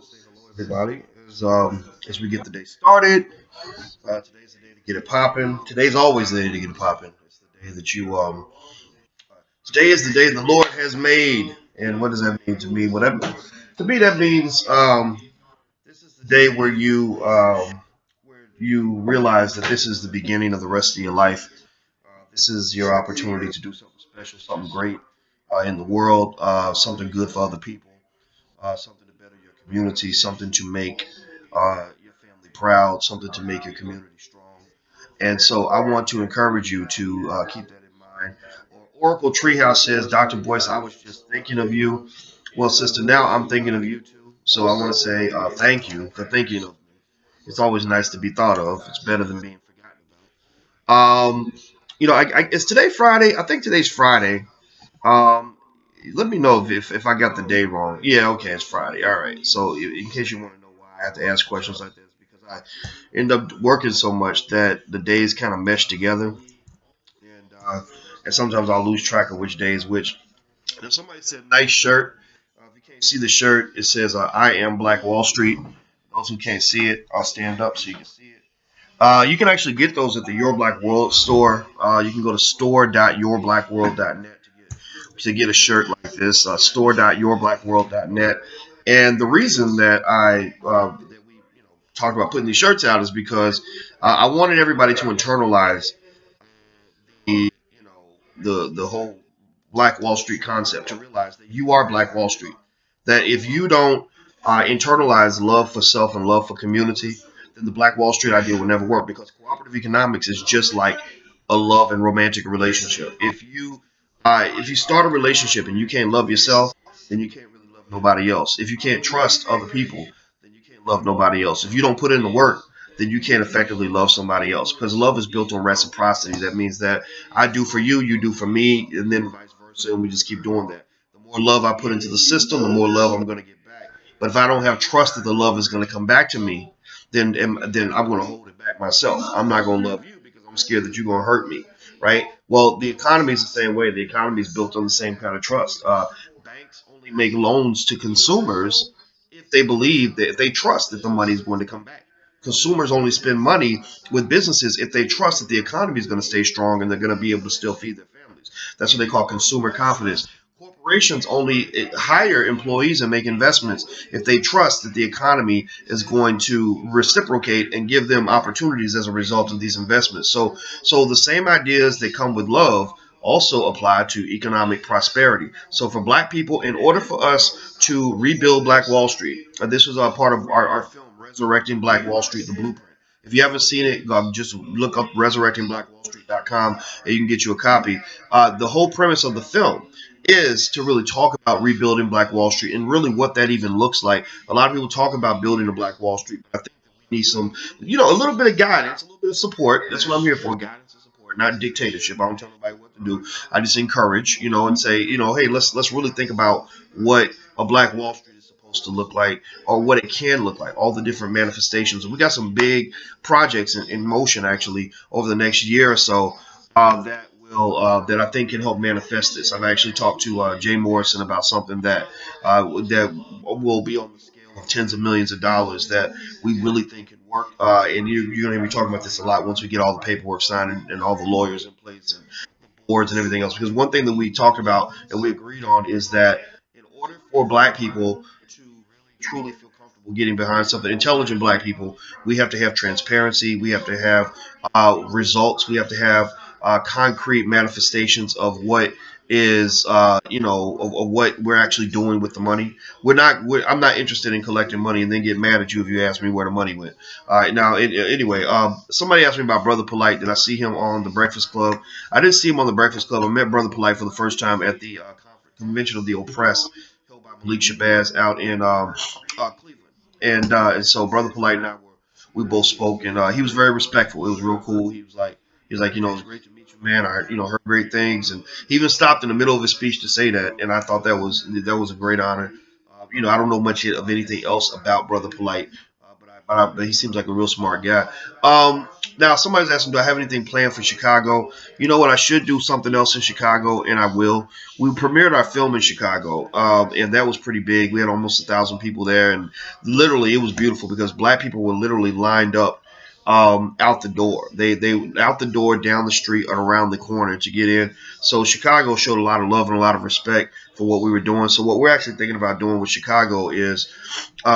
want to say hello, everybody, as we get the day started. Today's the day to get it popping. Today's always the day to get it popping. It's the day that you Today is the day the Lord has made. And what does that mean to me? To me that means this is the day where you realize that this is the beginning of the rest of your life. This is your opportunity to do something special, something great in the world, something good for other people, something to better your community, something to make your family proud, something to make your community strong. And so I want to encourage you to keep that in mind. Oracle Treehouse says, Dr. Boyce, I was just thinking of you. Well, sister, now I'm thinking of you too. So I want to say thank you for thinking of me. It's always nice to be thought of. It's better than being forgotten about. Is today Friday? I think today's Friday. Um, Let me know if I got the day wrong. Yeah, okay, it's Friday. All right. So in case you want to know why I have to ask questions like this, because I end up working so much that the days kind of mesh together, and sometimes I'll lose track of which day is which. And if somebody said nice shirt, if you can't see the shirt, it says I am Black Wall Street. Those who can't see it, I'll stand up so you can see it. You can actually get those at the Your Black World store. You can go to store.yourblackworld.net to get a shirt like this. Store.yourblackworld.net. And the reason that we talked about putting these shirts out is because I wanted everybody to internalize the whole Black Wall Street concept, to realize that you are Black Wall Street. That if you don't internalize love for self and love for community, then the Black Wall Street idea will never work, because cooperative economics is just like a love and romantic relationship. If you start a relationship and you can't love yourself, then you can't really love nobody else. If you can't trust other people, then you can't love nobody else. If you don't put in the work, then you can't effectively love somebody else, because love is built on reciprocity. That means that I do for you, you do for me, and then vice versa, and we just keep doing that. The more love I put into the system, the more love I'm going to get back. But if I don't have trust that the love is going to come back to me, then I'm going to hold it back myself. I'm not going to love you because I'm scared that you're going to hurt me, right? Well, the economy is the same way. The economy is built on the same kind of trust. Banks only make loans to consumers if they believe that, if they trust that the money is going to come back. Consumers only spend money with businesses if they trust that the economy is going to stay strong and they're going to be able to still feed their families. That's what they call consumer confidence. Corporations only hire employees and make investments if they trust that the economy is going to reciprocate and give them opportunities as a result of these investments. So the same ideas that come with love also apply to economic prosperity. So for Black people, in order for us to rebuild Black Wall Street, this was a part of our film, Resurrecting Black Wall Street, the blueprint. If you haven't seen it, just look up resurrectingblackwallstreet.com and you can get you a copy. The whole premise of the film is to really talk about rebuilding Black Wall Street and really what that even looks like. A lot of people talk about building a Black Wall Street, but I think that we need some, a little bit of guidance, a little bit of support. That's what I'm here for, guidance and support, not dictatorship. I don't tell nobody what to do. I just encourage, and say, hey, let's really think about what a Black Wall Street is supposed to look like, or what it can look like, all the different manifestations. We got some big projects in motion actually over the next year or so that I think can help manifest this. I've actually talked to Jay Morrison about something that will be on the scale of tens of millions of dollars that we really think can work. And you're going to be talking about this a lot once we get all the paperwork signed and all the lawyers in place and boards and everything else. Because one thing that we talked about and we agreed on is that in order for Black people to really truly feel comfortable getting behind something, intelligent Black people, we have to have transparency. We have to have results. We have to have concrete manifestations of what is of what we're actually doing with the money. I'm not interested in collecting money and then get mad at you if you ask me where the money went. All right, now anyway, somebody asked me about Brother Polite. Did I see him on the Breakfast Club? I didn't see him on the Breakfast Club. I met Brother Polite for the first time at the convention of the oppressed held by Malik Shabazz out in Cleveland, and so Brother Polite and we both spoke, and he was very respectful. It was real cool. He was like, it was great to meet you, man. I heard great things, and he even stopped in the middle of his speech to say that, and I thought that was a great honor. I don't know much of anything else about Brother Polite, but but he seems like a real smart guy. Um, Now somebody's asking, do I have anything planned for Chicago? You know what? I should do something else in Chicago, and I will. We premiered our film in Chicago, and that was pretty big. We had almost 1,000 people there, and literally it was beautiful because black people were literally lined up out the door. They out the door, down the street, and around the corner to get in. So Chicago showed a lot of love and a lot of respect for what we were doing. So what we're actually thinking about doing with Chicago is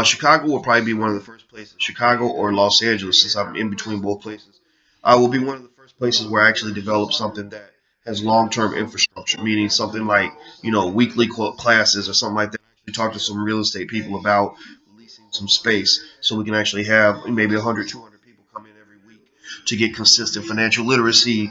Chicago will probably be one of the first places. Chicago or Los Angeles, since I'm in between both places, will be one of the first places where I actually develop something that has long-term infrastructure, meaning something like weekly classes or something like that. We talk to some real estate people about leasing some space so we can actually have maybe 100, 200 people come in every week to get consistent financial literacy,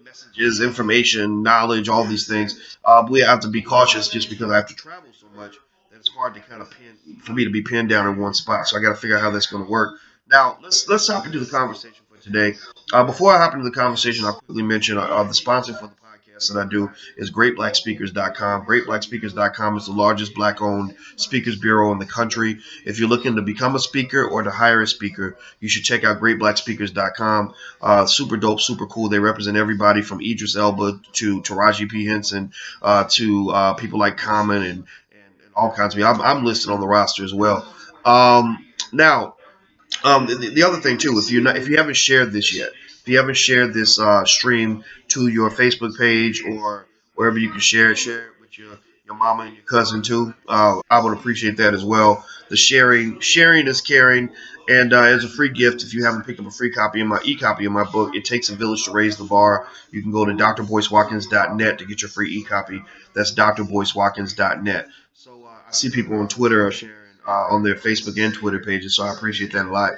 messages, information, knowledge, all these things. We have to be cautious just because I have to travel so much that it's hard to kind of pin for me to be pinned down in one spot. So I got to figure out how that's going to work. Now let's hop into the conversation for today. Before I hop into the conversation, I'll quickly mention the sponsor for the podcast that I do is GreatBlackSpeakers.com. GreatBlackSpeakers.com is the largest black-owned speakers bureau in the country. If you're looking to become a speaker or to hire a speaker, you should check out GreatBlackSpeakers.com. Super dope, super cool. They represent everybody from Idris Elba to Taraji P. Henson to people like Common and all kinds of people. I'm listed on the roster as well. Now, the other thing too, if you haven't shared this yet, if you haven't shared this stream to your Facebook page or wherever you can share it with your mama and your cousin too. I would appreciate that as well. The sharing is caring, and as a free gift, if you haven't picked up a free copy of my e-copy of my book, It Takes a Village to Raise the Bar, you can go to drboycewatkins.net to get your free e-copy. That's drboycewatkins.net. So I see people on Twitter are sharing on their Facebook and Twitter pages, so I appreciate that a lot.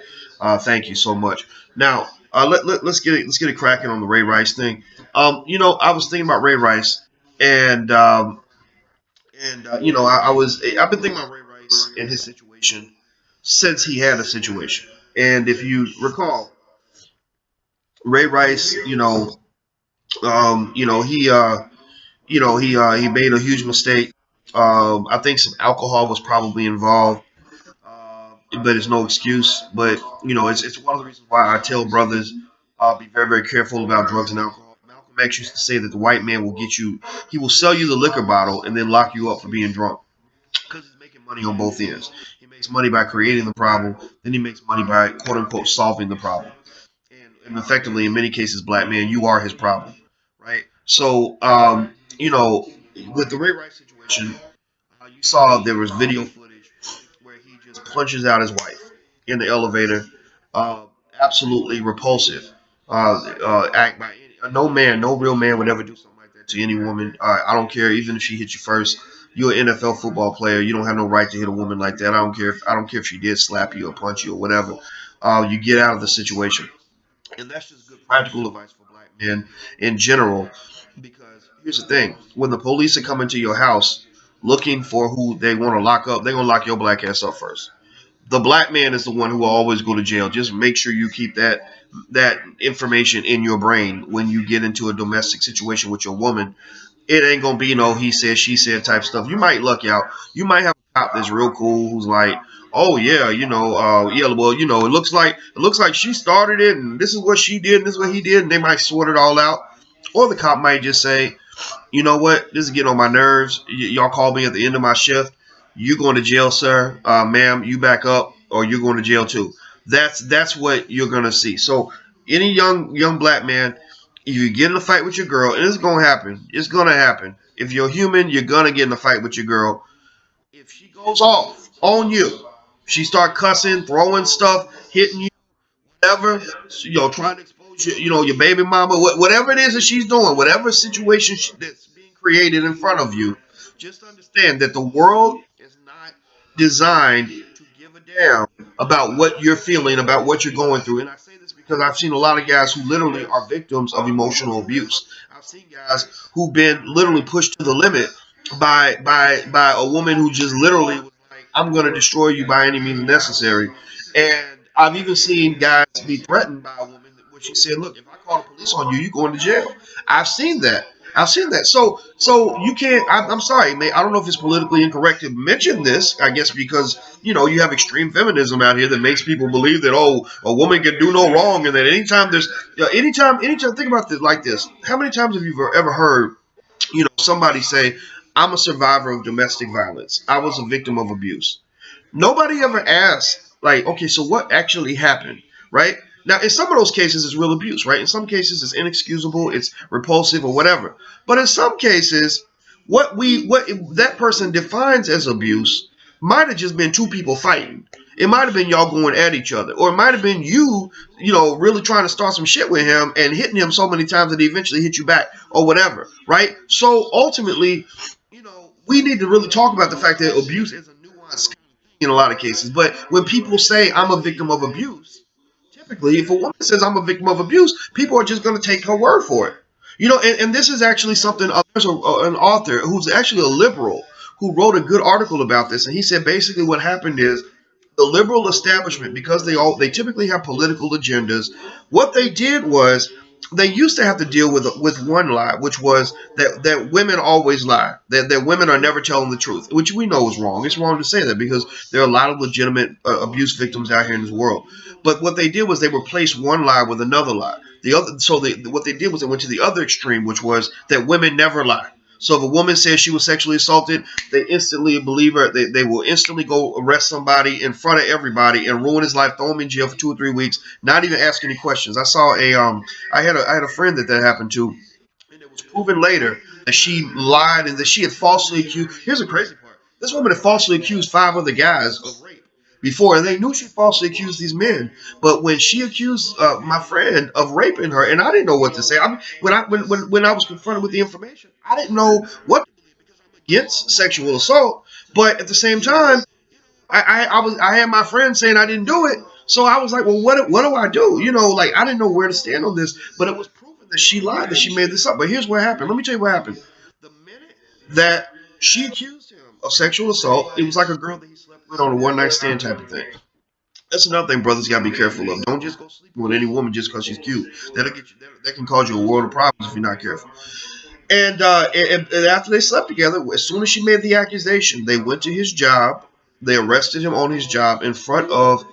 Thank you so much. Now, let's get it cracking on the Ray Rice thing. I was thinking about Ray Rice, and I've been thinking about Ray Rice and his situation since he had a situation. And if you recall, Ray Rice, he made a huge mistake. I think some alcohol was probably involved, but it's no excuse. But it's one of the reasons why I tell brothers be very very careful about drugs and alcohol. Malcolm X used to say that the white man will he will sell you the liquor bottle and then lock you up for being drunk because he's making money on both ends. He makes money by creating the problem, then he makes money by quote unquote solving the problem. And effectively, in many cases, black man, you are his problem, right? So, with the Ray Rice situation, you saw there was video footage where he just punches out his wife in the elevator. Uh, Absolutely repulsive act by no man, no real man would ever do something like that to any woman. I don't care, even if she hit you first. You're an NFL football player. You don't have no right to hit a woman like that. I don't care if she did slap you or punch you or whatever. You get out of the situation, and that's just good practical advice for black men in general. Because here's the thing: when the police are coming to your house looking for who they want to lock up, they're gonna lock your black ass up first. The black man is the one who will always go to jail. Just make sure you keep that information in your brain when you get into a domestic situation with your woman. It ain't gonna be no he said she said type stuff. You might luck out. You might have a cop that's real cool who's like, oh yeah, yeah, well, it looks like she started it and this is what she did and this is what he did, and they might sort it all out. Or the cop might just say, you know what? This is getting on my nerves. Y'all call me at the end of my shift. You going to jail, sir? Ma'am, you back up, or you're going to jail too. That's what you're gonna see. So any young black man, if you get in a fight with your girl, and it's gonna happen. It's gonna happen. If you're human, you're gonna get in a fight with your girl. If she goes off on you, she start cussing, throwing stuff, hitting you, whatever, trying to expose your baby mama, whatever it is that she's doing, whatever situation that's being created in front of you, just understand that the world is not designed to give a damn about what you're feeling, about what you're going through. And I say this because I've seen a lot of guys who literally are victims of emotional abuse. I've seen guys who've been literally pushed to the limit by a woman who just literally was like, "I'm going to destroy you by any means necessary." And I've even seen guys be threatened by a woman where she said, "Look, if I call the police on you, you're going to jail." I've seen that. I've seen that. So you can't. I'm sorry, man. I don't know if it's politically incorrect to mention this. I guess because you have extreme feminism out here that makes people believe that a woman can do no wrong, and that anytime there's anytime think about this like this. How many times have you ever heard somebody say, "I'm a survivor of domestic violence. I was a victim of abuse." Nobody ever asked, like, okay, so what actually happened, right? Now, in some of those cases, it's real abuse, right? In some cases, it's inexcusable, it's repulsive, or whatever. But in some cases, what that person defines as abuse might have just been two people fighting. It might have been y'all going at each other, or it might have been really trying to start some shit with him and hitting him so many times that he eventually hit you back, or whatever, right? So ultimately, we need to really talk about the fact that abuse is a nuanced in a lot of cases. But when people say I'm a victim of abuse, typically, if a woman says I'm a victim of abuse, people are just going to take her word for it. And this is actually something. There's an author who's actually a liberal who wrote a good article about this, and he said basically what happened is the liberal establishment, because they typically have political agendas. What they did was they used to have to deal with one lie, which was that women always lie, that women are never telling the truth, which we know is wrong. It's wrong to say that because there are a lot of legitimate abuse victims out here in this world. But what they did was they replaced one lie with another lie. What they did was they went to the other extreme, which was that women never lie. So if a woman says she was sexually assaulted, they instantly believe her. They will instantly go arrest somebody in front of everybody and ruin his life, throw him in jail for 2 or 3 weeks, not even ask any questions. I had a friend that happened to, and it was proven later that she lied and that she had falsely accused. Here's the crazy part: this woman had falsely accused 5 other guys of rape before, and they knew she falsely accused these men. But when she accused my friend of raping her, and I didn't know what to say. When I was confronted with the information, I didn't know what to believe because I'm against sexual assault. But at the same time, I had my friend saying I didn't do it, so I was like, well, what do I do? Like I didn't know where to stand on this. But it was proven that she lied, that she made this up. But here's what happened. Let me tell you what happened. The minute that she accused him of sexual assault, it was like a girl that he slept with on a one night stand type of thing. That's another thing brothers got to be careful of. Don't just go sleeping with any woman just because she's cute. That'll get you. That can cause you a world of problems if you're not careful. And after they slept together, as soon as she made the accusation, they went to his job. They arrested him on his job in front of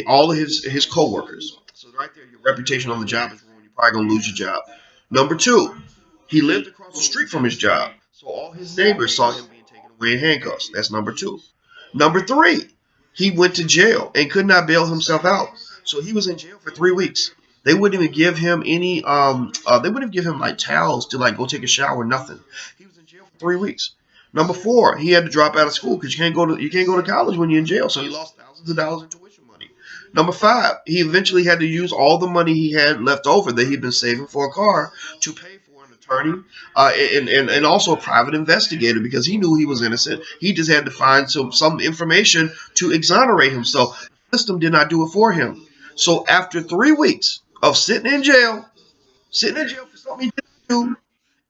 all of his coworkers. So right there, your reputation on the job is ruined. You're probably gonna lose your job. Number two, he lived across the street from his job, so all his neighbors saw him being taken away in handcuffs. That's number two. Number three, he went to jail and could not bail himself out, so he was in jail for 3 weeks. They wouldn't even give him any. They wouldn't even give him like towels to like go take a shower. Nothing. He was in jail for 3 weeks. Number four, he had to drop out of school because you can't go to college when you're in jail. So he lost thousands of dollars in tuition money. Number five, he eventually had to use all the money he had left over that he'd been saving for a car to pay for an attorney and also a private investigator because he knew he was innocent. He just had to find some information to exonerate himself. The system did not do it for him. So after 3 weeks of sitting in jail for something he didn't do,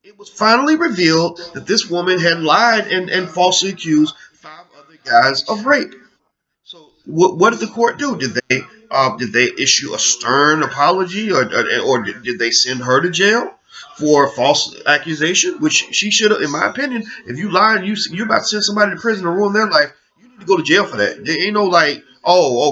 it was finally revealed that this woman had lied and falsely accused 5 other guys of rape. So what did the court do? Did they issue a stern apology, or did they send her to jail for false accusation? Which she should have, in my opinion. If you lie and you're about to send somebody to prison to ruin their life, you need to go to jail for that. There ain't no like,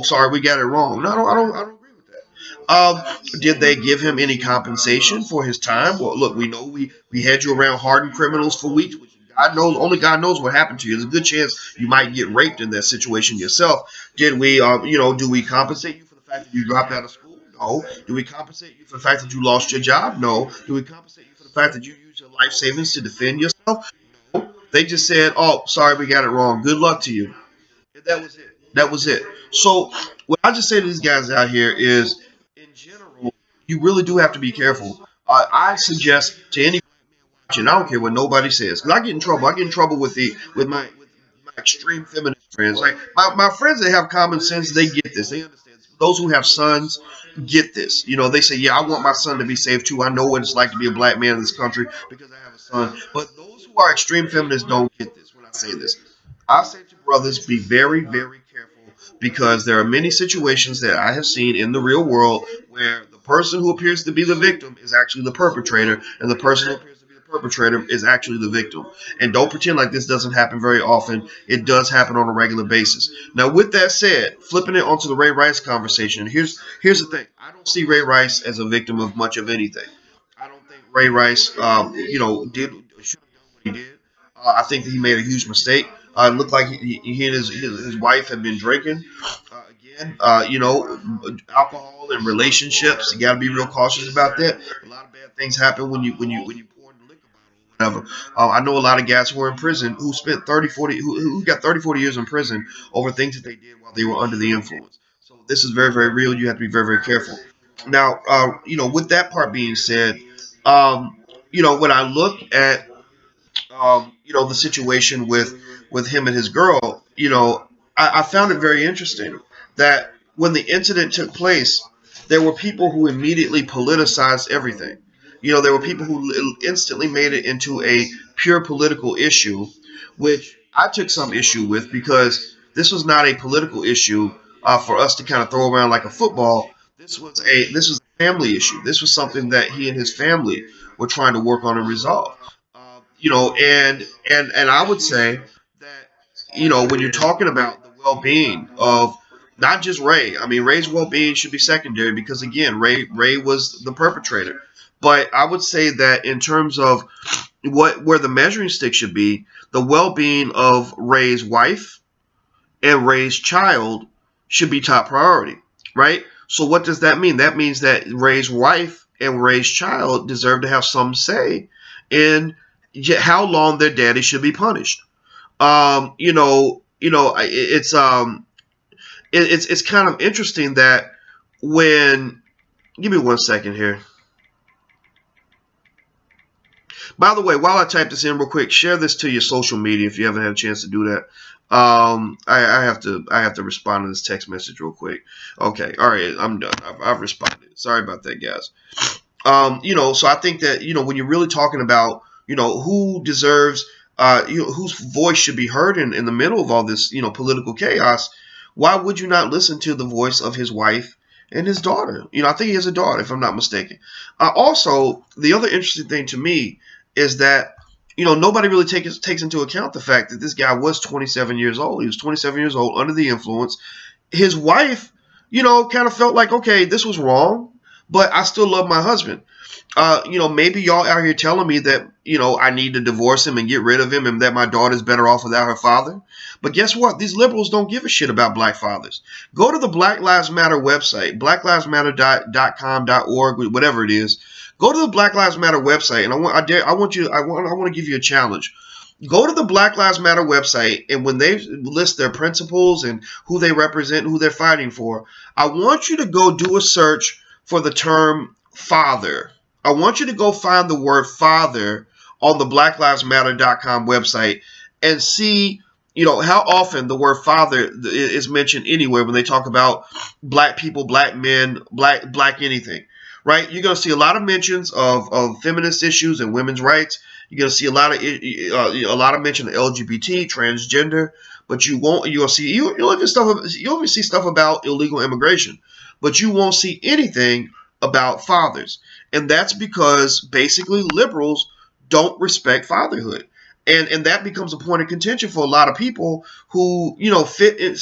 sorry, we got it wrong. No, I don't agree with that. Did they give him any compensation for his time? Well, look, we know we had you around hardened criminals for weeks, which only God knows what happened to you. There's a good chance you might get raped in that situation yourself. Did we, do we compensate you for the fact that you dropped out of school? No. Do we compensate you for the fact that you lost your job? No. Do we compensate you for the fact that you used your life savings to defend yourself? No. They just said, oh, sorry, we got it wrong. Good luck to you. That was it. That was it. So what I just say to these guys out here is, in general, you really do have to be careful. I suggest to any watching, I don't care what nobody says, because I get in trouble. I get in trouble with my extreme feminist friends. Like my friends that have common sense, they get this. They understand. Those who have sons get this. They say, yeah, I want my son to be safe too. I know what it's like to be a black man in this country because I have a son. But those who are extreme feminists don't get this when I say this. I say to brothers, be very, very careful because there are many situations that I have seen in the real world where the person who appears to be the victim is actually the perpetrator, and the person who appears to be the perpetrator is actually the victim. And don't pretend like this doesn't happen very often. It does happen on a regular basis. Now, with that said, flipping it onto the Ray Rice conversation, here's the thing. I don't see Ray Rice as a victim of much of anything. I don't think Ray Rice, should have done what he did. I think that he made a huge mistake. It looked like he and his wife had been drinking. Again, alcohol and relationships. You got to be real cautious about that. A lot of bad things happen when you pour in the liquor bottle or whatever. I know a lot of guys who are in prison who spent 30, 40, who got 30, 40 years in prison over things that they did while they were under the influence. So this is very, very real. You have to be very, very careful. Now, with that part being said, when I look at the situation with him and his girl, I found it very interesting that when the incident took place, there were people who immediately politicized everything. There were people who instantly made it into a pure political issue, which I took some issue with because this was not a political issue for us to kind of throw around like a football. This was a family issue. This was something that he and his family were trying to work on and resolve. And I would say that when you're talking about the well-being of not just Ray, I mean Ray's well-being should be secondary because again Ray was the perpetrator, but I would say that in terms of where the measuring stick should be, the well-being of Ray's wife and Ray's child should be top priority, right? So what does that mean? That means that Ray's wife and Ray's child deserve to have some say in how long their daddy should be punished. It's kind of interesting that when, give me 1 second here. By the way, while I type this in real quick, share this to your social media if you haven't had a chance to do that. I have to respond to this text message real quick. Okay, all right, I'm done. I've responded. Sorry about that, guys. So I think that when you're really talking about who deserves whose voice should be heard in the middle of all this political chaos, why would you not listen to the voice of his wife and his daughter? I think he has a daughter, if I'm not mistaken. Also, the other interesting thing to me is that nobody really takes into account the fact that this guy was 27 years old. He was 27 years old under the influence. His wife, kind of felt like, okay, this was wrong, but I still love my husband. Maybe y'all out here telling me that, I need to divorce him and get rid of him and that my daughter's better off without her father. But guess what? These liberals don't give a shit about black fathers. Go to the Black Lives Matter website, blacklivesmatter.com.org, whatever it is. Go to the Black Lives Matter website, and I want to give you a challenge. Go to the Black Lives Matter website, and when they list their principles and who they represent, who they're fighting for, I want you to go do a search for the term father. I want you to go find the word father on the blacklivesmatter.com website and see, how often the word father is mentioned anywhere when they talk about black people, black men, black anything, right? You're going to see a lot of mentions of feminist issues and women's rights. You're going to see a lot of mention of LGBT, transgender, but you'll even see stuff about illegal immigration, but you won't see anything about fathers. And that's because basically liberals don't respect fatherhood. And that becomes a point of contention for a lot of people who, fit in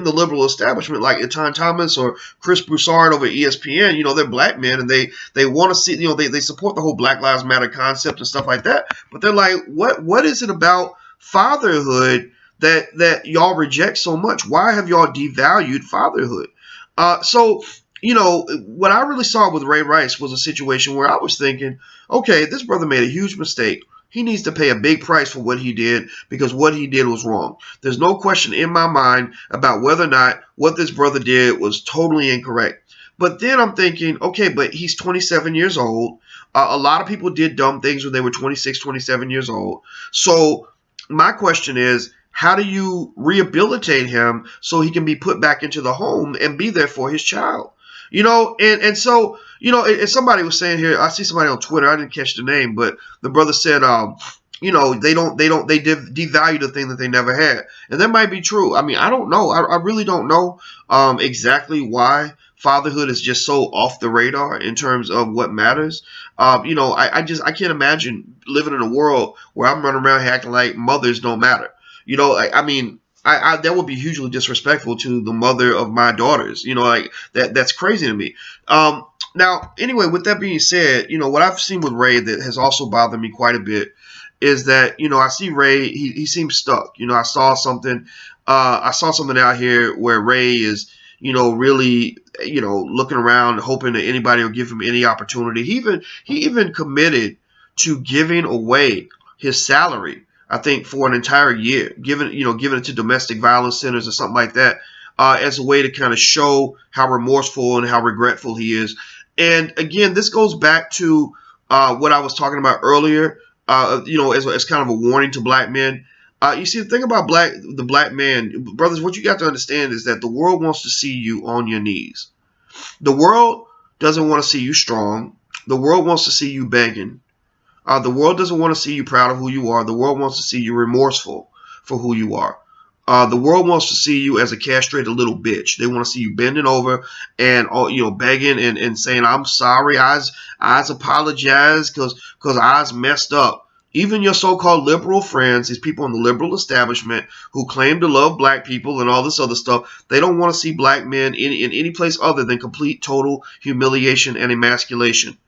the liberal establishment, like Etan Thomas or Chris Broussard over at ESPN. They're black men and they want to see, they support the whole Black Lives Matter concept and stuff like that. But they're like, what is it about fatherhood that y'all reject so much? Why have y'all devalued fatherhood? What I really saw with Ray Rice was a situation where I was thinking, okay, this brother made a huge mistake. He needs to pay a big price for what he did because what he did was wrong. There's no question in my mind about whether or not what this brother did was totally incorrect. But then I'm thinking, okay, but he's 27 years old. A lot of people did dumb things when they were 26, 27 years old. So my question is, how do you rehabilitate him so he can be put back into the home and be there for his child? So somebody was saying here, I see somebody on Twitter, I didn't catch the name, but the brother said, they devalue the thing that they never had. And that might be true. I mean, I don't know. I really don't know exactly why fatherhood is just so off the radar in terms of what matters. I can't imagine living in a world where I'm running around here acting like mothers don't matter. You know, I mean, that would be hugely disrespectful to the mother of my daughters. You know, like that's crazy to me. Now, anyway, with that being said, you know, what I've seen with Ray that has also bothered me quite a bit is that, you know, I see Ray, he seems stuck. You know, I saw something out here where Ray is, you know, really, you know, looking around, hoping that anybody will give him any opportunity. He even committed to giving away his salary, I think, for an entire year, giving it to domestic violence centers or something like that, as a way to kind of show how remorseful and how regretful he is. And again, this goes back to what I was talking about earlier, you know, as kind of a warning to black men. You see, the thing about the black man, brothers, what you got to understand is that the world wants to see you on your knees. The world doesn't want to see you strong. The world wants to see you begging. The world doesn't want to see you proud of who you are. The world wants to see you remorseful for who you are. The world wants to see you as a castrated little bitch. They want to see you bending over and, you know, begging and saying, "I'm sorry, I apologize because I messed up." Even your so-called liberal friends, these people in the liberal establishment who claim to love black people and all this other stuff, they don't want to see black men in any place other than complete, total humiliation and emasculation.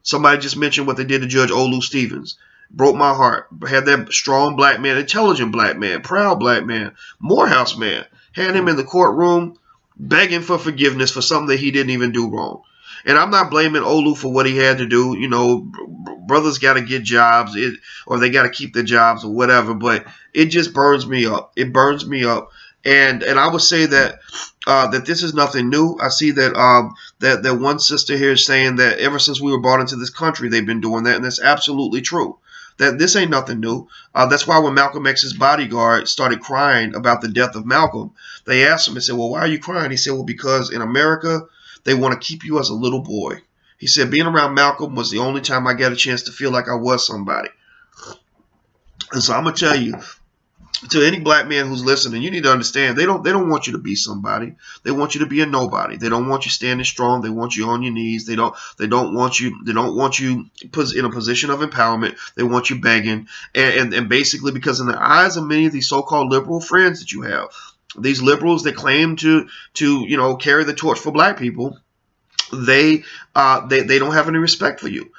Somebody just mentioned what they did to Judge Olu Stevens. Broke my heart. Had that strong black man, intelligent black man, proud black man, Morehouse man. Had him in the courtroom begging for forgiveness for something that he didn't even do wrong. And I'm not blaming Olu for what he had to do. You know, brothers got to get jobs, or they got to keep their jobs or whatever. But it just burns me up. It burns me up. And I would say that that this is nothing new. I see that that one sister here is saying that ever since we were brought into this country, they've been doing that, and that's absolutely true. That this ain't nothing new. That's why when Malcolm X's bodyguard started crying about the death of Malcolm, they asked him and said, "Well, why are you crying?" He said, "Well, because in America, they want to keep you as a little boy." He said, "Being around Malcolm was the only time I got a chance to feel like I was somebody." And so I'm gonna tell you, to any black man who's listening, you need to understand they don't want you to be somebody. They want you to be a nobody. They don't want you standing strong. They want you on your knees. They don't want you in a position of empowerment. They want you begging. And basically, because in the eyes of many of these so-called liberal friends that you have, these liberals that claim to you know, carry the torch for black people, they don't have any respect for you.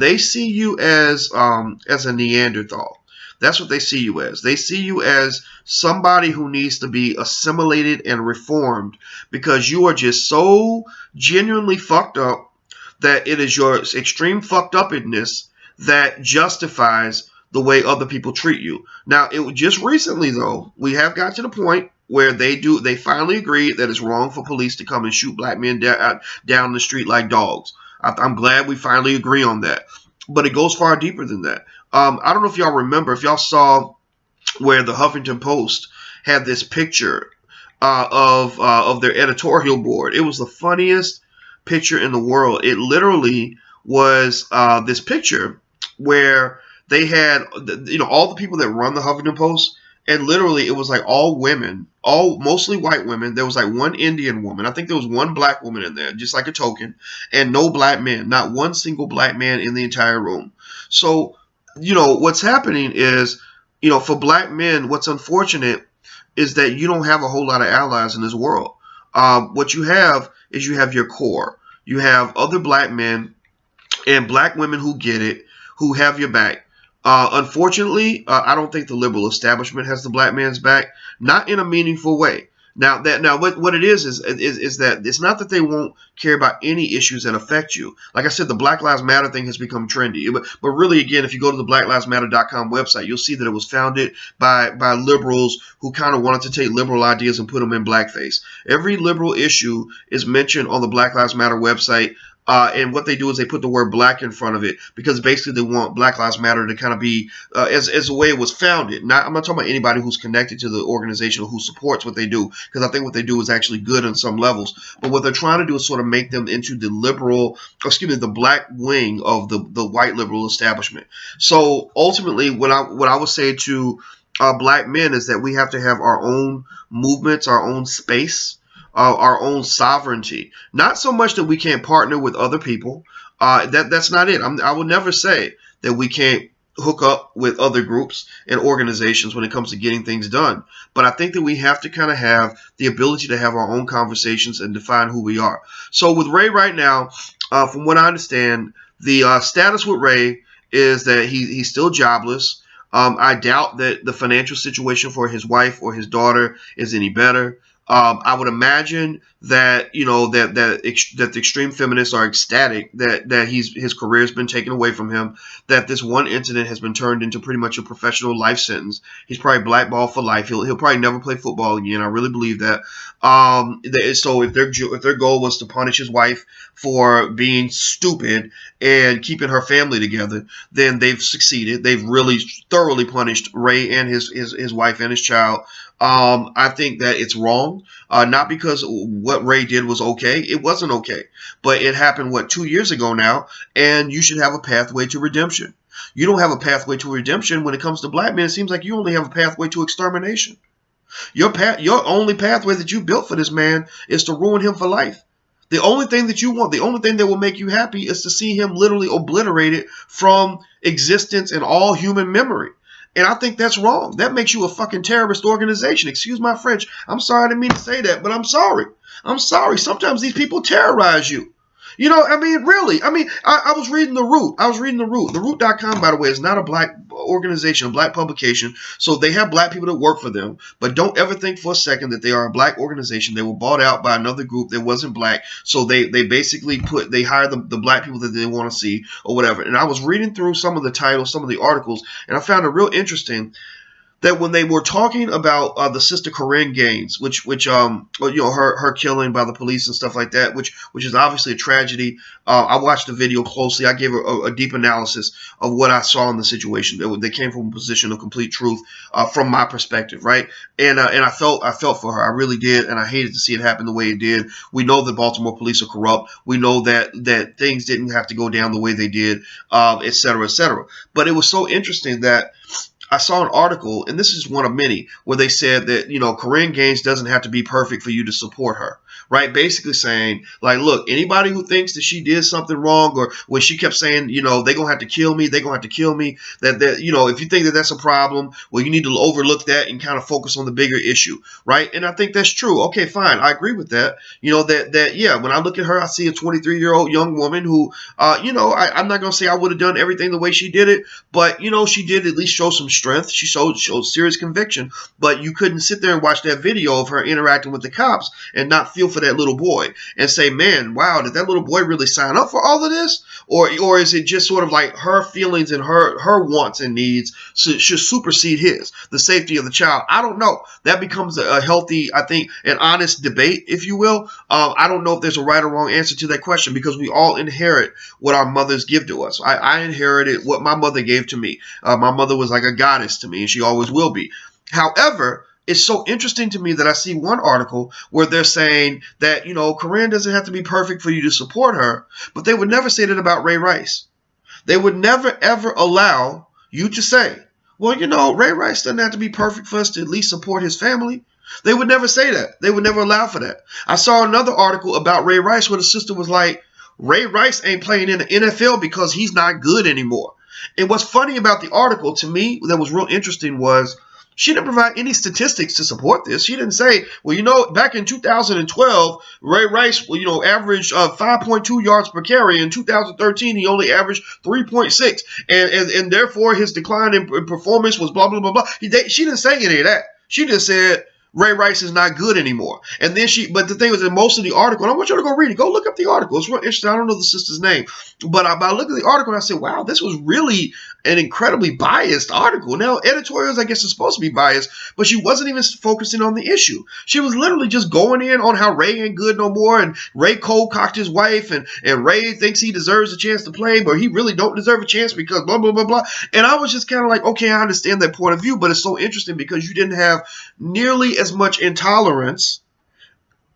They see you as a Neanderthal. That's what they see you as. They see you as somebody who needs to be assimilated and reformed because you are just so genuinely fucked up that it is your extreme fucked upness that justifies the way other people treat you. Now, it just recently, though, we have got to the point where they finally agreed that it's wrong for police to come and shoot black men down the street like dogs. I'm glad we finally agree on that. But it goes far deeper than that. I don't know if y'all remember, if y'all saw where the Huffington Post had this picture of their editorial board. It was the funniest picture in the world. It literally was this picture where they had, you know, all the people that run the Huffington Post, and literally it was like all women, all mostly white women. There was like one Indian woman. I think there was one black woman in there, just like a token, and no black men, not one single black man in the entire room. So, you know, what's happening is, you know, for black men, what's unfortunate is that you don't have a whole lot of allies in this world. What you have is you have your core. You have other black men and black women who get it, who have your back. Unfortunately, I don't think the liberal establishment has the black man's back, not in a meaningful way. Now what it is that it's not that they won't care about any issues that affect you. Like I said, the Black Lives Matter thing has become trendy. But really, again, if you go to the blacklivesmatter.com website, you'll see that it was founded by liberals who kind of wanted to take liberal ideas and put them in blackface. Every liberal issue is mentioned on the Black Lives Matter website. And what they do is they put the word black in front of it because basically they want Black Lives Matter to kind of be as the way it was founded. I'm not talking about anybody who's connected to the organization or who supports what they do, because I think what they do is actually good on some levels. But what they're trying to do is sort of make them into the black wing of the white liberal establishment. So ultimately, what I would say to black men is that we have to have our own movements, our own space. Our own sovereignty. Not so much that we can't partner with other people. That's not it. I would never say that we can't hook up with other groups and organizations when it comes to getting things done. But I think that we have to kind of have the ability to have our own conversations and define who we are. So with Ray right now, from what I understand, the status with Ray is that he's still jobless. I doubt that the financial situation for his wife or his daughter is any better. I would imagine that that the extreme feminists are ecstatic that his career has been taken away from him. That this one incident has been turned into pretty much a professional life sentence. He's probably blackballed for life. He'll probably never play football again. I really believe that. So if their goal was to punish his wife for being stupid and keeping her family together, then they've succeeded. They've really thoroughly punished Ray and his wife and his child. I think that it's wrong, not because what Ray did was okay. It wasn't okay, but it happened, 2 years ago now, and you should have a pathway to redemption. You don't have a pathway to redemption when it comes to black men. It seems like you only have a pathway to extermination. Your only pathway that you built for this man is to ruin him for life. The only thing that you want, the only thing that will make you happy is to see him literally obliterated from existence and all human memory. And I think that's wrong. That makes you a fucking terrorist organization. Excuse my French. I'm sorry, I didn't mean to say that, but I'm sorry. I'm sorry. Sometimes these people terrorize you. Really. I was reading The Root. The Root.com, by the way, is not a black organization, a black publication. So they have black people that work for them. But don't ever think for a second that they are a black organization. They were bought out by another group that wasn't black. So they basically hire the black people that they want to see or whatever. And I was reading through some of the titles, some of the articles, and I found it real interesting that when they were talking about the sister Corinne Gaines, which her killing by the police and stuff like that, which is obviously a tragedy. I watched the video closely. I gave a deep analysis of what I saw in the situation. They came from a position of complete truth from my perspective, right? And I felt for her. I really did, and I hated to see it happen the way it did. We know that Baltimore police are corrupt. We know that things didn't have to go down the way they did, et cetera, et cetera. But it was so interesting that I saw an article, and this is one of many, where they said that, Corinne Gaines doesn't have to be perfect for you to support her, right? Basically saying, like, look, anybody who thinks that she did something wrong, or when she kept saying, they're going to have to kill me, that if you think that that's a problem, well, you need to overlook that and kind of focus on the bigger issue, right? And I think that's true. Okay, fine. I agree with that. When I look at her, I see a 23-year-old young woman who, I'm not going to say I would have done everything the way she did it, but, she did at least show some strength. She showed serious conviction, but you couldn't sit there and watch that video of her interacting with the cops and not feel for that little boy and say, man, wow, did that little boy really sign up for all of this? Or is it just sort of like her feelings and her wants and needs should supersede the safety of the child? I don't know. That becomes a healthy, I think, an honest debate, if you will. I don't know if there's a right or wrong answer to that question, because we all inherit what our mothers give to us. I inherited what my mother gave to me. My mother was like a goddess to me, and she always will be. However, it's so interesting to me that I see one article where they're saying that, Corinne doesn't have to be perfect for you to support her, but they would never say that about Ray Rice. They would never, ever allow you to say, well, Ray Rice doesn't have to be perfect for us to at least support his family. They would never say that. They would never allow for that. I saw another article about Ray Rice where the sister was like, Ray Rice ain't playing in the NFL because he's not good anymore. And what's funny about the article to me that was real interesting was she didn't provide any statistics to support this. She didn't say, well, back in 2012, Ray Rice, averaged 5.2 yards per carry. In 2013, he only averaged 3.6. And therefore, his decline in performance was blah, blah, blah, blah. She didn't say any of that. She just said, Ray Rice is not good anymore. And then but the thing was, in most of the article, and I want you to go read it. Go look up the article. It's real interesting. I don't know the sister's name. But I looked at the article and I said, wow, this was really an incredibly biased article. Now, editorials, I guess, are supposed to be biased, but she wasn't even focusing on the issue. She was literally just going in on how Ray ain't good no more, and Ray cold-cocked his wife, and Ray thinks he deserves a chance to play, but he really don't deserve a chance because blah, blah, blah, blah. And I was just kind of like, okay, I understand that point of view, but it's so interesting because you didn't have nearly as much intolerance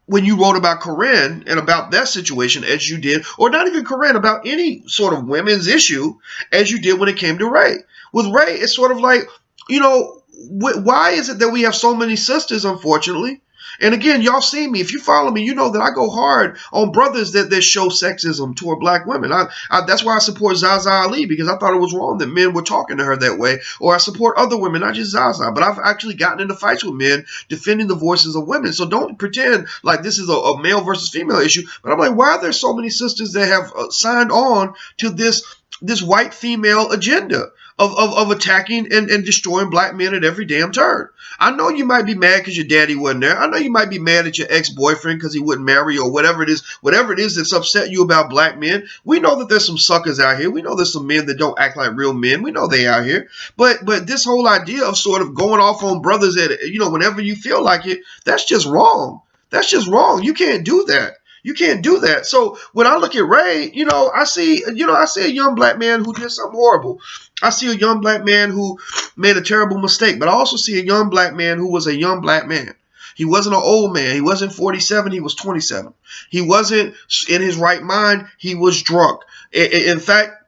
when you wrote about Corinne and about that situation as you did, or not even Corinne, about any sort of women's issue as you did when it came to Ray. With Ray, it's sort of like, why is it that we have so many sisters, unfortunately, And again, y'all see me. If you follow me, you know that I go hard on brothers that show sexism toward black women. That's why I support Zaza Ali, because I thought it was wrong that men were talking to her that way. Or I support other women, not just Zaza, but I've actually gotten into fights with men defending the voices of women. So don't pretend like this is a male versus female issue. But I'm like, why are there so many sisters that have signed on to this white female agenda of attacking and destroying black men at every damn turn? I know you might be mad because your daddy wasn't there. I know you might be mad at your ex-boyfriend because he wouldn't marry you, or whatever it is that's upset you about black men. We know that there's some suckers out here. We know there's some men that don't act like real men. We know they out here. But this whole idea of sort of going off on brothers at, whenever you feel like it, that's just wrong. That's just wrong. You can't do that. You can't do that. So when I look at Ray, I see a young black man who did something horrible. I see a young black man who made a terrible mistake, but I also see a young black man who was a young black man. He wasn't an old man. He wasn't 47. He was 27. He wasn't in his right mind. He was drunk. In fact,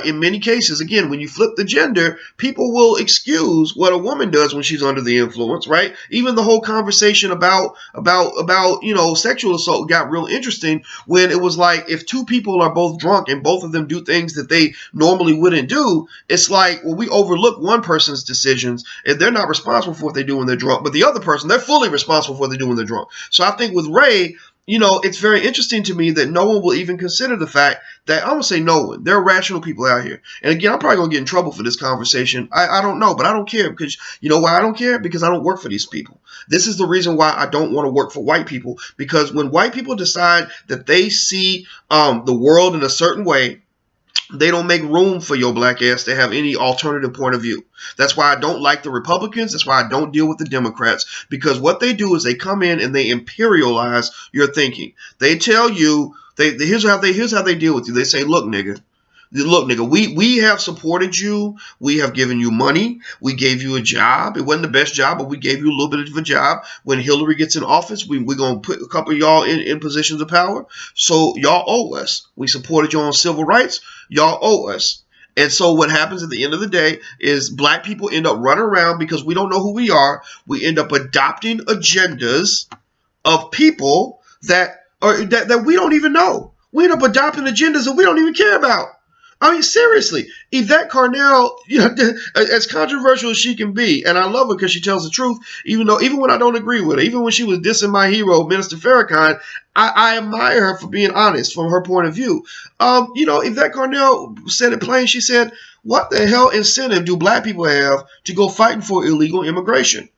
in many cases, again, when you flip the gender, people will excuse what a woman does when she's under the influence, right? Even the whole conversation about sexual assault got real interesting when it was like, if two people are both drunk and both of them do things that they normally wouldn't do, it's like, well, we overlook one person's decisions and they're not responsible for what they do when they're drunk, but the other person, they're fully responsible for what they do when they're drunk. So I think with Ray, it's very interesting to me that no one will even consider the fact that, I'm going to say no one. There are rational people out here. And again, I'm probably going to get in trouble for this conversation. I don't know, but I don't care, because you know why I don't care? Because I don't work for these people. This is the reason why I don't want to work for white people, because when white people decide that they see the world in a certain way, they don't make room for your black ass to have any alternative point of view. That's why I don't like the Republicans. That's why I don't deal with the Democrats, because what they do is they come in and they imperialize your thinking. They tell you, here's how they deal with you. They say, look, nigga, we have supported you. We have given you money. We gave you a job. It wasn't the best job, but we gave you a little bit of a job. When Hillary gets in office, we're going to put a couple of y'all in positions of power. So y'all owe us. We supported you on civil rights. Y'all owe us. And so what happens at the end of the day is black people end up running around because we don't know who we are. We end up adopting agendas of people that we don't even know. We end up adopting agendas that we don't even care about. I mean, seriously, Yvette Carnell, as controversial as she can be, and I love her because she tells the truth, even when I don't agree with her, even when she was dissing my hero, Minister Farrakhan, I admire her for being honest from her point of view. Yvette Carnell said it plain. She said, what the hell incentive do black people have to go fighting for illegal immigration?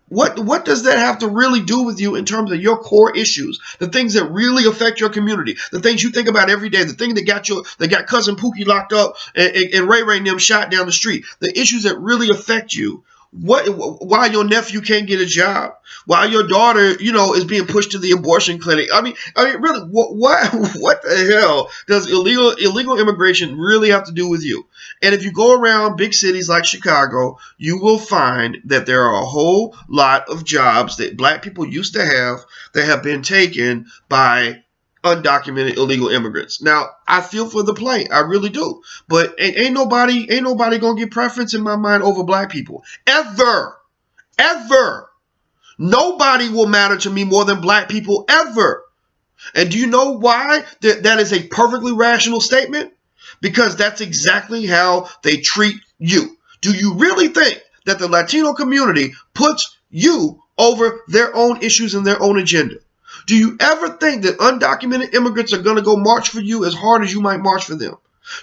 What does that have to really do with you in terms of your core issues, the things that really affect your community, the things you think about every day, the thing that got cousin Pookie locked up and Ray and them shot down the street, the issues that really affect you? Why your nephew can't get a job? Why your daughter, is being pushed to the abortion clinic? I mean, really, what the hell does illegal immigration really have to do with you? And if you go around big cities like Chicago, you will find that there are a whole lot of jobs that black people used to have that have been taken by undocumented illegal immigrants. Now, I feel for the plight. I really do. But ain't nobody gonna get preference in my mind over black people. Ever. Nobody will matter to me more than black people ever. And do you know why that is a perfectly rational statement? Because that's exactly how they treat you. Do you really think that the Latino community puts you over their own issues and their own agenda? Do you ever think that undocumented immigrants are going to go march for you as hard as you might march for them?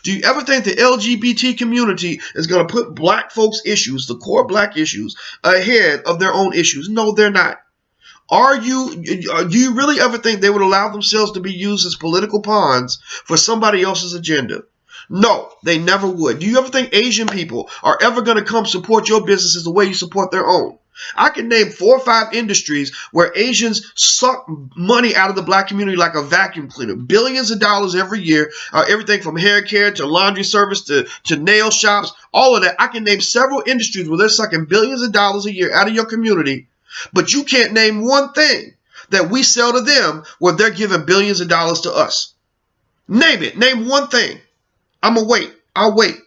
Do you ever think the LGBT community is going to put black folks' issues, the core black issues, ahead of their own issues? No, they're not. Do you really ever think they would allow themselves to be used as political pawns for somebody else's agenda? No, they never would. Do you ever think Asian people are ever going to come support your businesses the way you support their own? I can name 4 or 5 industries where Asians suck money out of the black community like a vacuum cleaner. Billions of dollars every year, everything from hair care to laundry service to nail shops, all of that. I can name several industries where they're sucking billions of dollars a year out of your community, but you can't name one thing that we sell to them where they're giving billions of dollars to us. Name it. Name one thing. I'm going to wait. I'll wait.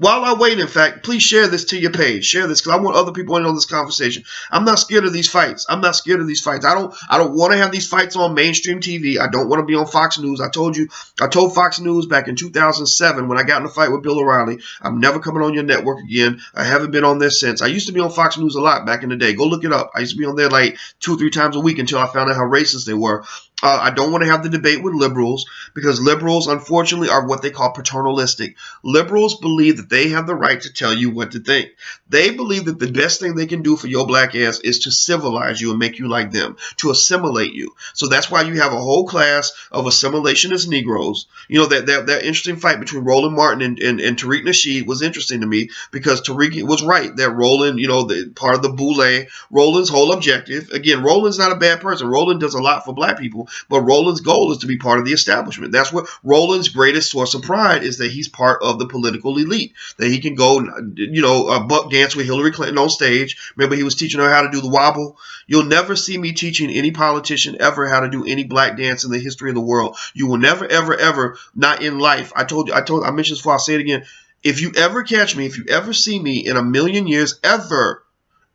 While I wait, in fact, please share this to your page. Share this because I want other people in on this conversation. I'm not scared of these fights. I'm not scared of these fights. I don't want to have these fights on mainstream TV. I don't want to be on Fox News. I told Fox News back in 2007 when I got in a fight with Bill O'Reilly, I'm never coming on your network again. I haven't been on there since. I used to be on Fox News a lot back in the day. Go look it up. I used to be on there like 2 or 3 times a week until I found out how racist they were. I don't want to have the debate with liberals because liberals, unfortunately, are what they call paternalistic. Liberals believe that they have the right to tell you what to think. They believe that the best thing they can do for your black ass is to civilize you and make you like them, to assimilate you. So that's why you have a whole class of assimilationist Negroes. You know, that interesting fight between Roland Martin and Tariq Nasheed was interesting to me because Tariq was right that Roland, you know, part of the boule, Roland's whole objective, again, Roland's not a bad person. Roland does a lot for black people. But Roland's goal is to be part of the establishment. That's what Roland's greatest source of pride is, that he's part of the political elite, that he can go, you know, buck dance with Hillary Clinton on stage. Remember, he was teaching her how to do the wobble. You'll never see me teaching any politician ever how to do any black dance in the history of the world. You will never, ever, ever, not in life. I mentioned this before, I'll say it again. If you ever catch me, if you ever see me in a million years, ever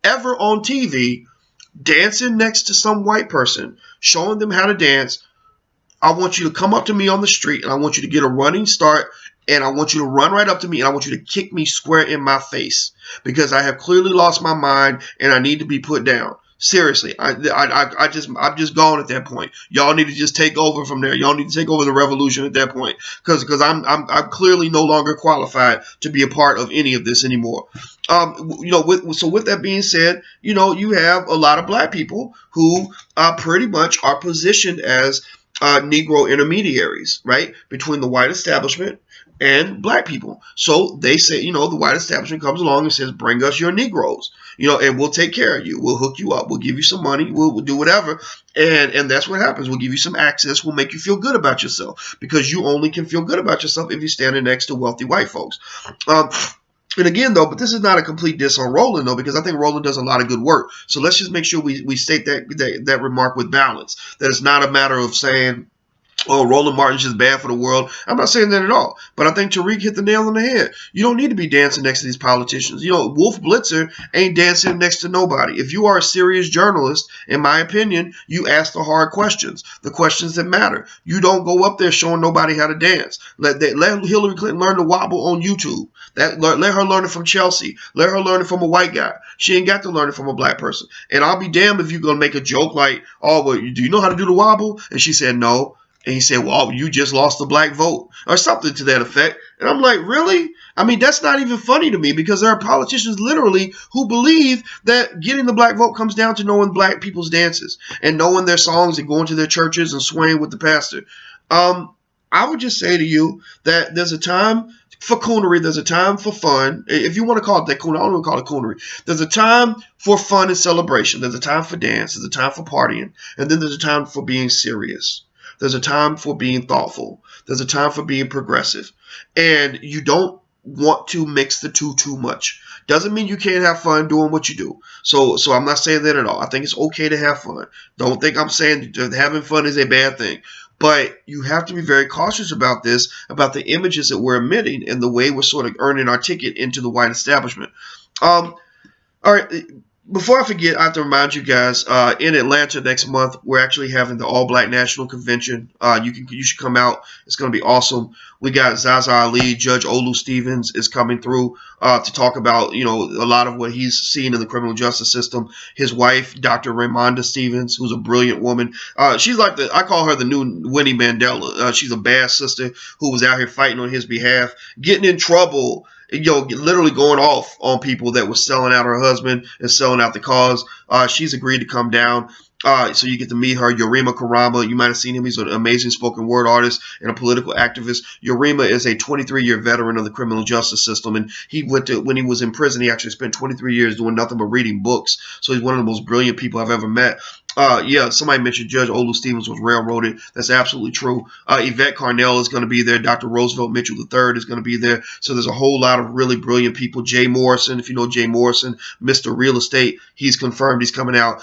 on TV, dancing next to some white person, showing them how to dance, I want you to come up to me on the street and I want you to get a running start and I want you to run right up to me and I want you to kick me square in my face because I have clearly lost my mind and I need to be put down. Seriously, I'm just gone at that point. Y'all need to just take over from there. Y'all need to take over the revolution at that point because I'm clearly no longer qualified to be a part of any of this anymore. You know, with that being said, you know, you have a lot of black people who pretty much are positioned as Negro intermediaries, right, between the white establishment and black people. So they say, you know, the white establishment comes along and says, bring us your Negroes, you know, and we'll take care of you. We'll hook you up. We'll give you some money. We'll do whatever. And that's what happens. We'll give you some access. We'll make you feel good about yourself because you only can feel good about yourself if you're standing next to wealthy white folks. And again, though, but this is not a complete diss on Roland, though, because I think Roland does a lot of good work. So let's just make sure we state that remark with balance. That it's not a matter of saying, oh, Roland Martin's just bad for the world. I'm not saying that at all. But I think Tariq hit the nail on the head. You don't need to be dancing next to these politicians. You know, Wolf Blitzer ain't dancing next to nobody. If you are a serious journalist, in my opinion, you ask the hard questions, the questions that matter. You don't go up there showing nobody how to dance. Let Hillary Clinton learn to wobble on YouTube. Let her learn it from Chelsea. Let her learn it from a white guy. She ain't got to learn it from a black person. And I'll be damned if you're going to make a joke like, oh, well, do you know how to do the wobble? And she said, no. And he said, well, you just lost the black vote or something to that effect. And I'm like, really? I mean, that's not even funny to me because there are politicians literally who believe that getting the black vote comes down to knowing black people's dances and knowing their songs and going to their churches and swaying with the pastor. I would just say to you that there's a time for coonery. There's a time for fun. If you want to call it that coonery, I don't want to call it coonery. There's a time for fun and celebration. There's a time for dance. There's a time for partying. And then there's a time for being serious. There's a time for being thoughtful. There's a time for being progressive. And you don't want to mix the two too much. Doesn't mean you can't have fun doing what you do. So I'm not saying that at all. I think it's okay to have fun. Don't think I'm saying that having fun is a bad thing. But you have to be very cautious about this, about the images that we're emitting and the way we're sort of earning our ticket into the white establishment. All right. Before I forget, I have to remind you guys, in Atlanta next month, we're actually having the All-Black National Convention. You should come out. It's going to be awesome. We got Zaza Ali, Judge Olu Stevens is coming through to talk about, you know, a lot of what he's seen in the criminal justice system. His wife, Dr. Raymonda Stevens, who's a brilliant woman. She's like I call her the new Winnie Mandela. She's a bad sister who was out here fighting on his behalf, getting in trouble, you know, literally going off on people that was selling out her husband and selling out the cause. She's agreed to come down. So you get to meet her, Yurima Karama. You might have seen him. He's an amazing spoken word artist and a political activist. Yurima is a 23-year veteran of the criminal justice system, and when he was in prison, he actually spent 23 years doing nothing but reading books. So he's one of the most brilliant people I've ever met. Yeah, somebody mentioned Judge Olu Stevens was railroaded. That's absolutely true. Yvette Carnell is going to be there. Dr. Roosevelt Mitchell III is going to be there. So there's a whole lot of really brilliant people. Jay Morrison, if you know Jay Morrison, Mr. Real Estate, he's confirmed he's coming out.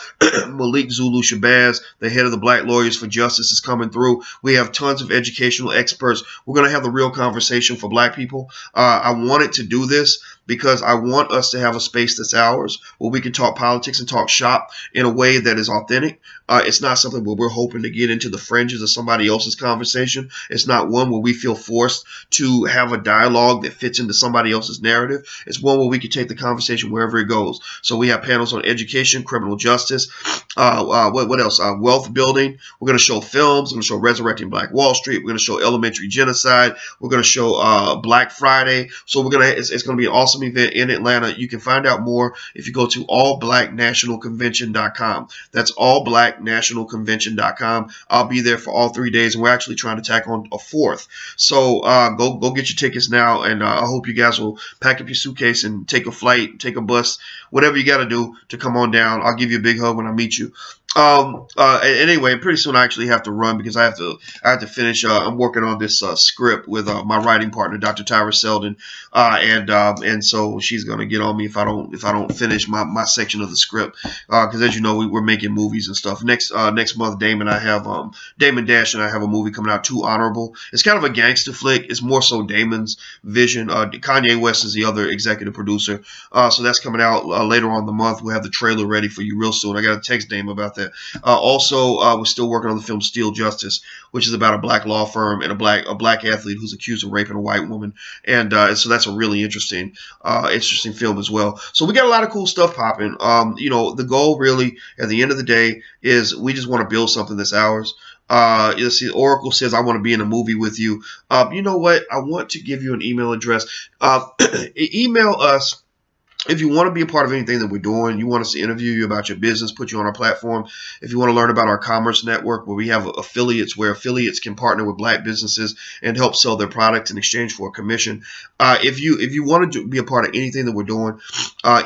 Malik Zulu Shabazz, the head of the Black Lawyers for Justice, is coming through. We have tons of educational experts. We're going to have the real conversation for black people. I wanted to do this because I want us to have a space that's ours where we can talk politics and talk shop in a way that is authentic. It's not something where we're hoping to get into the fringes of somebody else's conversation. It's not one where we feel forced to have a dialogue that fits into somebody else's narrative. It's one where we can take the conversation wherever it goes. So we have panels on education, criminal justice, what else? Wealth building. We're going to show films. We're going to show Resurrecting Black Wall Street. We're going to show Elementary Genocide. We're going to show Black Friday. So it's going to be an awesome event in Atlanta. You can find out more if you go to allblacknationalconvention.com. That's allblacknationalconvention.com. I'll be there for all 3 days, and we're actually trying to tack on a fourth. So go get your tickets now, and I hope you guys will pack up your suitcase and take a flight, take a bus, whatever you got to do to come on down. I'll give you a big hug when I meet you. Anyway, pretty soon I actually have to run because I have to finish. I'm working on this script with my writing partner, Dr. Tyra Selden, and so she's gonna get on me if I don't finish my section of the script. Because as you know, we're making movies and stuff. Next month, Damon Dash and I have a movie coming out, Too Honorable. It's kind of a gangster flick. It's more so Damon's vision. Kanye West is the other executive producer. So that's coming out later on in the month. We'll have the trailer ready for you real soon. I got to text Damon about that. Also, we're still working on the film Steel Justice, which is about a black law firm and a black athlete who's accused of raping a white woman, and so that's a really interesting film as well. So we got a lot of cool stuff popping. The goal really at the end of the day is we just want to build something that's ours. Let's see, Oracle says, I want to be in a movie with you. You know what? I want to give you an email address. Email us. If you want to be a part of anything that we're doing, you want us to interview you about your business, put you on our platform. If you want to learn about our commerce network, where we have affiliates, where affiliates can partner with black businesses and help sell their products in exchange for a commission. If you want to be a part of anything that we're doing,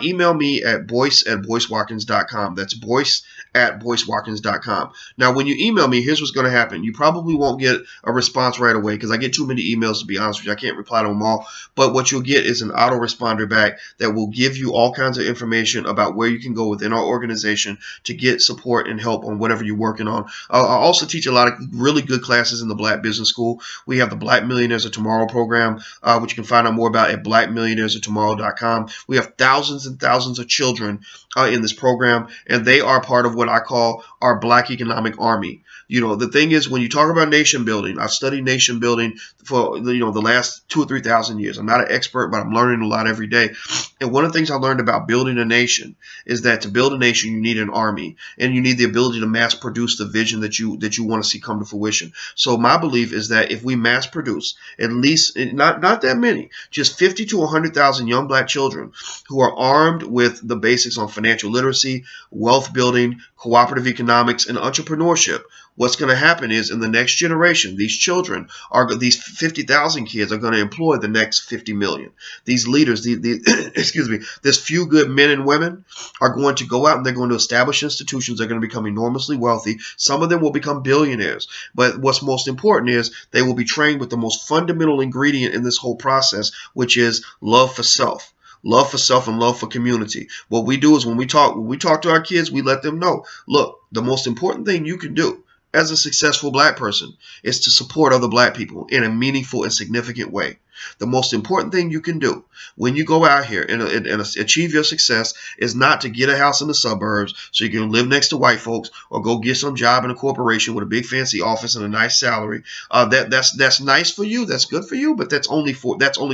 email me at boyce@boycewatkins.com. That's boyce@boycewatkins.com. Now, when you email me, here's what's going to happen. You probably won't get a response right away because I get too many emails, to be honest with you. I can't reply to them all. But what you'll get is an autoresponder back that will give you all kinds of information about where you can go within our organization to get support and help on whatever you're working on. I also teach a lot of really good classes in the Black Business School. We have the Black Millionaires of Tomorrow program, which you can find out more about at blackmillionairesoftomorrow.com. We have thousands and thousands of children in this program, and they are part of what I call our Black Economic Army. The thing is, when you talk about nation building, I've studied nation building for the last 2,000 or 3,000 years. I'm not an expert, but I'm learning a lot every day. And one of the things I learned about building a nation is that to build a nation, you need an army, and you need the ability to mass produce the vision that you want to see come to fruition. So my belief is that if we mass produce at least, not that many, just 50 to 100,000 young black children who are armed with the basics on financial literacy, wealth building, cooperative economics, and entrepreneurship, what's going to happen is in the next generation, these 50,000 kids are going to employ the next 50 million. These leaders, this few good men and women are going to go out and they're going to establish institutions. They're going to become enormously wealthy. Some of them will become billionaires. But what's most important is they will be trained with the most fundamental ingredient in this whole process, which is love for self. Love for self and love for community. What we do is when we talk to our kids, we let them know, look, the most important thing you can do as a successful black person is to support other black people in a meaningful and significant way. The most important thing you can do when you go out here and achieve your success is not to get a house in the suburbs so you can live next to white folks or go get some job in a corporation with a big fancy office and a nice salary. That's nice for you. That's good for you, but that's only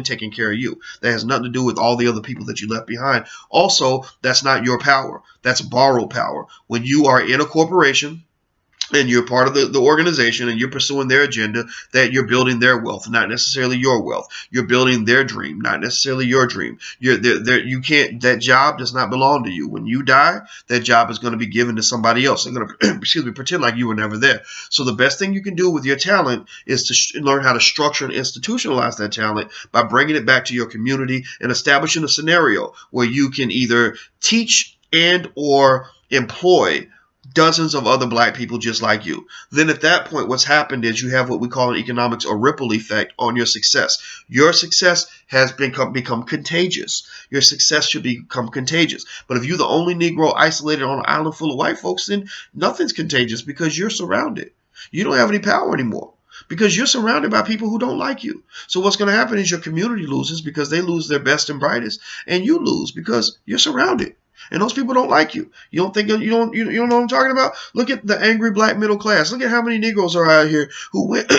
taking care of you. That has nothing to do with all the other people that you left behind. Also, that's not your power. That's borrowed power. When you are in a corporation and you're part of the organization and you're pursuing their agenda, that you're building their wealth, not necessarily your wealth. You're building their dream, not necessarily your dream. That job does not belong to you. When you die, that job is going to be given to somebody else. They're going to pretend like you were never there. So the best thing you can do with your talent is to learn how to structure and institutionalize that talent by bringing it back to your community and establishing a scenario where you can either teach and or employ dozens of other black people just like you. Then at that point, what's happened is you have what we call in economics a ripple effect on your success. Your success has become contagious. Your success should become contagious. But if you're the only Negro isolated on an island full of white folks, then nothing's contagious because you're surrounded. You don't have any power anymore because you're surrounded by people who don't like you. So what's going to happen is your community loses because they lose their best and brightest, and you lose because you're surrounded. And those people don't like you. You don't know what I'm talking about? Look at the angry black middle class. Look at how many Negroes are out here who went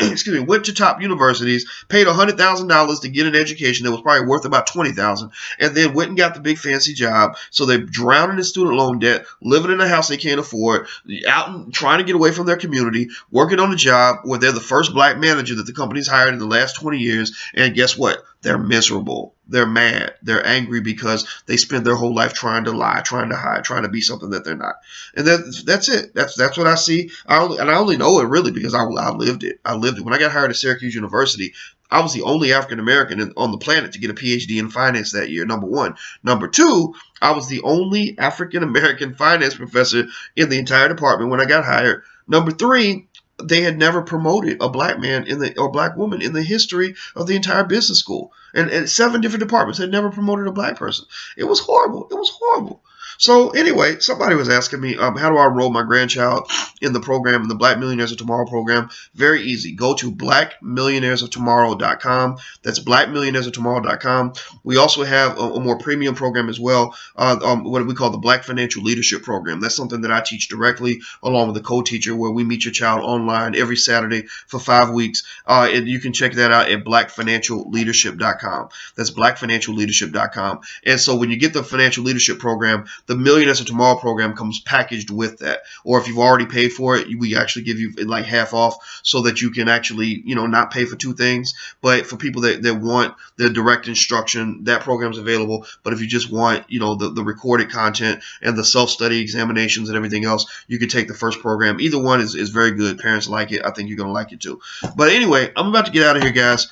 went to top universities, paid $100,000 to get an education that was probably worth about $20,000, and then went and got the big fancy job. So they're drowning in student loan debt, living in a house they can't afford, out and trying to get away from their community, working on a job where they're the first black manager that the company's hired in the last 20 years. And guess what? They're miserable. They're mad. They're angry because they spent their whole life trying to lie, trying to hide, trying to be something that they're not. And that's it. That's what I see. I only know it really because I lived it. I lived it. When I got hired at Syracuse University, I was the only African American on the planet to get a PhD in finance that year, number one. Number two, I was the only African American finance professor in the entire department when I got hired. Number three, they had never promoted a black man or black woman in the history of the entire business school. And 7 different departments had never promoted a black person. It was horrible. It was horrible. So anyway, somebody was asking me, how do I enroll my grandchild in the program, in the Black Millionaires of Tomorrow program? Very easy. Go to blackmillionairesoftomorrow.com. That's blackmillionairesoftomorrow.com. We also have a more premium program as well, what we call the Black Financial Leadership Program. That's something that I teach directly along with a co-teacher where we meet your child online every Saturday for 5 weeks. And you can check that out at blackfinancialleadership.com. That's blackfinancialleadership.com. And so when you get the financial leadership program, the Millionaires of Tomorrow program comes packaged with that. Or if you've already paid for it, we actually give you like half off so that you can actually, not pay for 2 things. But for people that want the direct instruction, that program's available. But if you just want, the recorded content and the self-study examinations and everything else, you can take the first program. Either one is very good. Parents like it. I think you're going to like it too. But anyway, I'm about to get out of here, guys.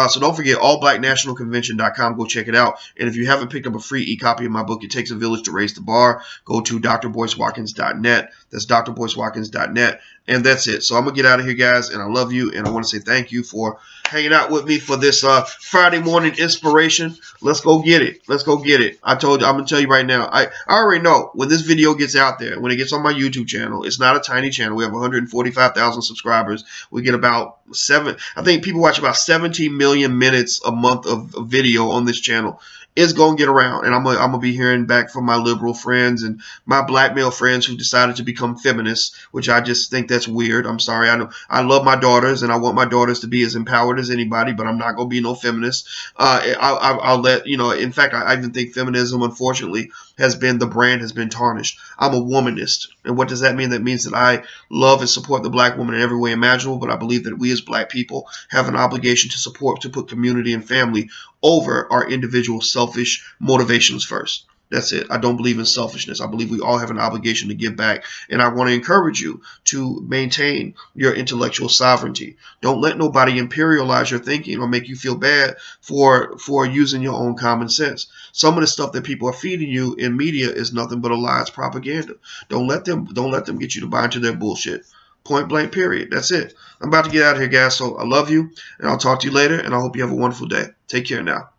So don't forget, allblacknationalconvention.com. Go check it out. And if you haven't picked up a free e-copy of my book, It Takes a Village to Raise the Bar, go to drboycewatkins.net. That's drboycewatkins.net. And that's it. So I'm going to get out of here, guys, and I love you, and I want to say thank you for hanging out with me for this Friday morning inspiration. Let's go get it. Let's go get it. I'm going to tell you right now, I already know when this video gets out there, when it gets on my YouTube channel, it's not a tiny channel. We have 145,000 subscribers. We get about I think people watch about 17 million minutes a month of video on this channel. It's going to get around, and I'm gonna be hearing back from my liberal friends and my black male friends who decided to become feminists, which I just think that's weird. I'm sorry. I know I love my daughters, and I want my daughters to be as empowered as anybody, but I'm not going to be no feminist. I'll let, in fact, I even think feminism, unfortunately, the brand has been tarnished. I'm a womanist. And what does that mean? That means that I love and support the black woman in every way imaginable, but I believe that we as black people have an obligation to put community and family over our individual selfish motivations first. That's it. I don't believe in selfishness. I believe we all have an obligation to give back. And I want to encourage you to maintain your intellectual sovereignty. Don't let nobody imperialize your thinking or make you feel bad for using your own common sense. Some of the stuff that people are feeding you in media is nothing but a lie. It's propaganda. Don't let them get you to buy into their bullshit. Point blank, period. That's it. I'm about to get out of here, guys. So I love you, and I'll talk to you later, and I hope you have a wonderful day. Take care now.